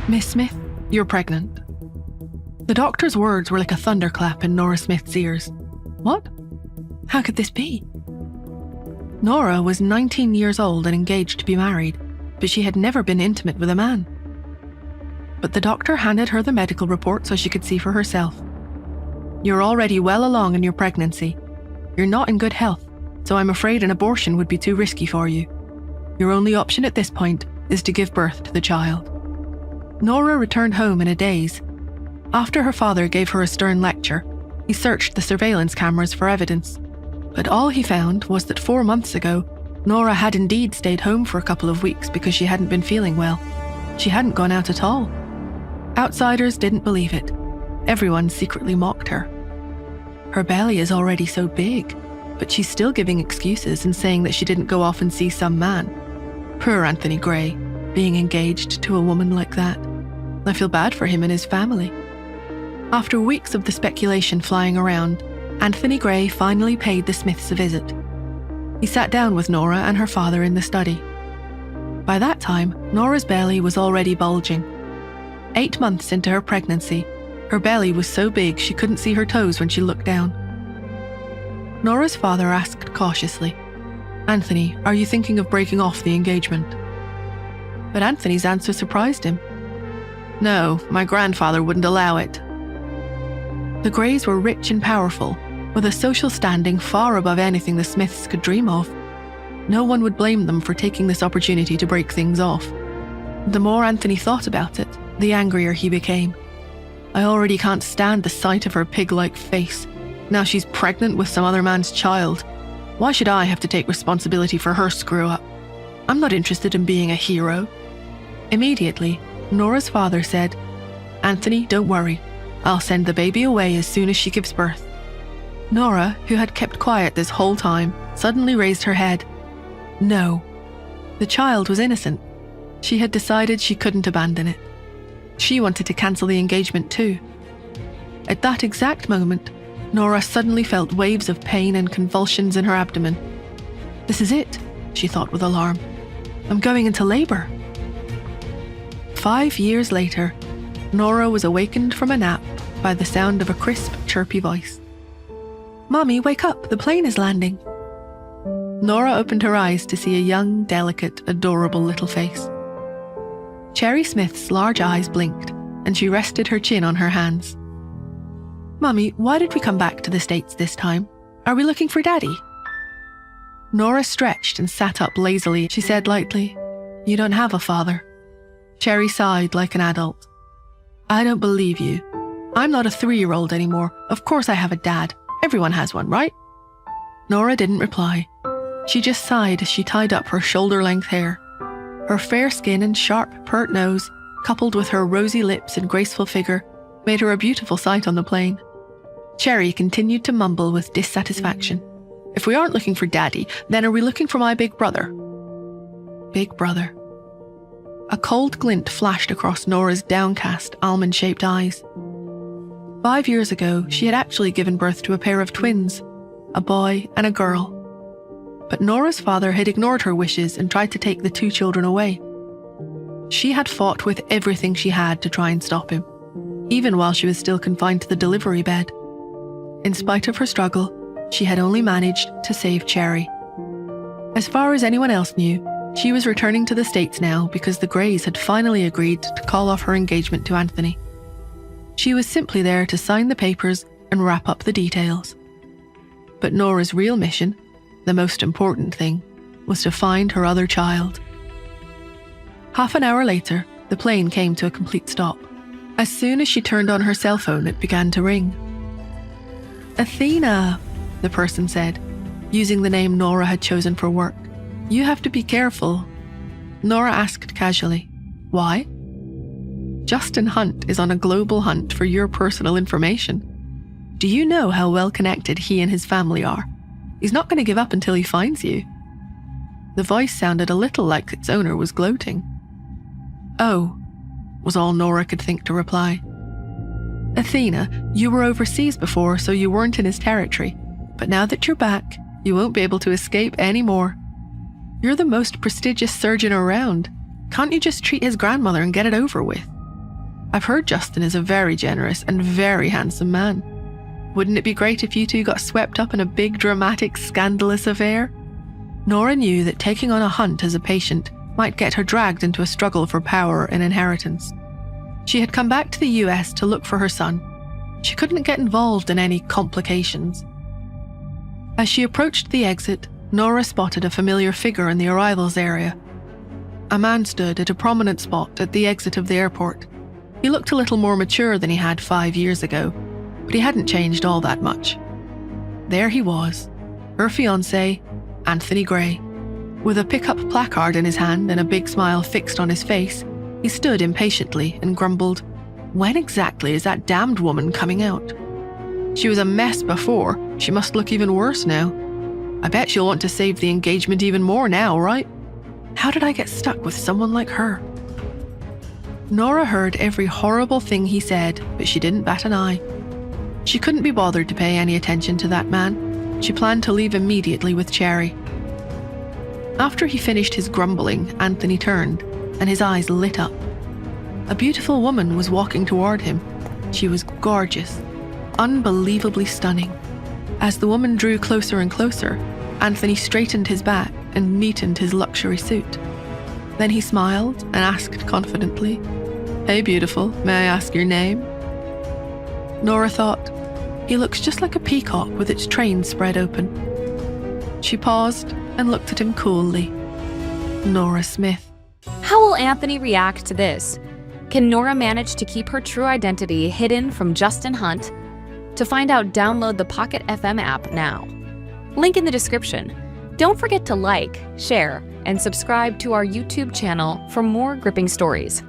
"Miss Smith, you're pregnant." The doctor's words were like a thunderclap in Nora Smith's ears. What? How could this be? Nora was 19 years old and engaged to be married, but she had never been intimate with a man. But the doctor handed her the medical report so she could see for herself. "You're already well along in your pregnancy. You're not in good health, so I'm afraid an abortion would be too risky for you. Your only option at this point is to give birth to the child." Nora returned home in a daze. After her father gave her a stern lecture, he searched the surveillance cameras for evidence. But all he found was that 4 months ago, Nora had indeed stayed home for a couple of weeks because she hadn't been feeling well. She hadn't gone out at all. Outsiders didn't believe it. Everyone secretly mocked her. Her belly is already so big, but she's still giving excuses and saying that she didn't go off and see some man. Poor Anthony Gray, being engaged to a woman like that. I feel bad for him and his family. After weeks of the speculation flying around, Anthony Gray finally paid the Smiths a visit. He sat down with Nora and her father in the study. By that time, Nora's belly was already bulging. 8 months into her pregnancy, her belly was so big she couldn't see her toes when she looked down. Nora's father asked cautiously, "Anthony, are you thinking of breaking off the engagement?" But Anthony's answer surprised him. "No, my grandfather wouldn't allow it." The Grays were rich and powerful, with a social standing far above anything the Smiths could dream of. No one would blame them for taking this opportunity to break things off. The more Anthony thought about it, the angrier he became. "I already can't stand the sight of her pig-like face. Now she's pregnant with some other man's child. Why should I have to take responsibility for her screw-up? I'm not interested in being a hero." Immediately, Nora's father said, "Anthony, don't worry. I'll send the baby away as soon as she gives birth." Nora, who had kept quiet this whole time, suddenly raised her head. No. The child was innocent. She had decided she couldn't abandon it. She wanted to cancel the engagement too. At that exact moment, Nora suddenly felt waves of pain and convulsions in her abdomen. "This is it," she thought with alarm. "I'm going into labor." 5 years later, Nora was awakened from a nap by the sound of a crisp, chirpy voice. "Mommy, wake up, the plane is landing." Nora opened her eyes to see a young, delicate, adorable little face. Cherry Smith's large eyes blinked, and she rested her chin on her hands. "Mommy, why did we come back to the States this time? Are we looking for Daddy?" Nora stretched and sat up lazily. She said lightly, "You don't have a father." Cherry sighed like an adult. "I don't believe you. I'm not a 3-year-old anymore. Of course I have a dad. Everyone has one, right?" Nora didn't reply. She just sighed as she tied up her shoulder-length hair. Her fair skin and sharp, pert nose, coupled with her rosy lips and graceful figure, made her a beautiful sight on the plane. Cherry continued to mumble with dissatisfaction. "If we aren't looking for Daddy, then are we looking for my big brother?" Big brother. A cold glint flashed across Nora's downcast, almond-shaped eyes. 5 years ago, she had actually given birth to a pair of twins, a boy and a girl. But Nora's father had ignored her wishes and tried to take the 2 children away. She had fought with everything she had to try and stop him, even while she was still confined to the delivery bed. In spite of her struggle, she had only managed to save Cherry. As far as anyone else knew, she was returning to the States now because the Grays had finally agreed to call off her engagement to Anthony. She was simply there to sign the papers and wrap up the details. But Nora's real mission, the most important thing, was to find her other child. Half an hour later, the plane came to a complete stop. As soon as she turned on her cell phone, it began to ring. "Athena," the person said, using the name Nora had chosen for work. "You have to be careful." Nora asked casually, "Why?" "Justin Hunt is on a global hunt for your personal information. Do you know how well connected he and his family are? He's not going to give up until he finds you." The voice sounded a little like its owner was gloating. "Oh," was all Nora could think to reply. "Athena, you were overseas before, so you weren't in his territory. But now that you're back, you won't be able to escape anymore. You're the most prestigious surgeon around. Can't you just treat his grandmother and get it over with?" I've heard Justin is a very generous and very handsome man. Wouldn't it be great if you two got swept up in a big, dramatic, scandalous affair? Nora knew that taking on a Hunt as a patient might get her dragged into a struggle for power and inheritance. She had come back to the US to look for her son. She couldn't get involved in any complications. As she approached the exit, Nora spotted a familiar figure in the arrivals area. A man stood at a prominent spot at the exit of the airport. He looked a little more mature than he had 5 years ago, but he hadn't changed all that much. There he was, her fiancé, Anthony Gray. With a pickup placard in his hand and a big smile fixed on his face, he stood impatiently and grumbled, "When exactly is that damned woman coming out? She was a mess before, she must look even worse now. I bet she'll want to save the engagement even more now, right? How did I get stuck with someone like her?" Nora heard every horrible thing he said, but she didn't bat an eye. She couldn't be bothered to pay any attention to that man. She planned to leave immediately with Cherry. After he finished his grumbling, Anthony turned, and his eyes lit up. A beautiful woman was walking toward him. She was gorgeous, unbelievably stunning. As the woman drew closer and closer, Anthony straightened his back and neatened his luxury suit. Then he smiled and asked confidently, "Hey beautiful, may I ask your name?" Nora thought, "He looks just like a peacock with its train spread open." She paused and looked at him coolly. Nora Smith. How will Anthony react to this? Can Nora manage to keep her true identity hidden from Justin Hunt? To find out, download the Pocket FM app now. Link in the description. Don't forget to like, share, and subscribe to our YouTube channel for more gripping stories.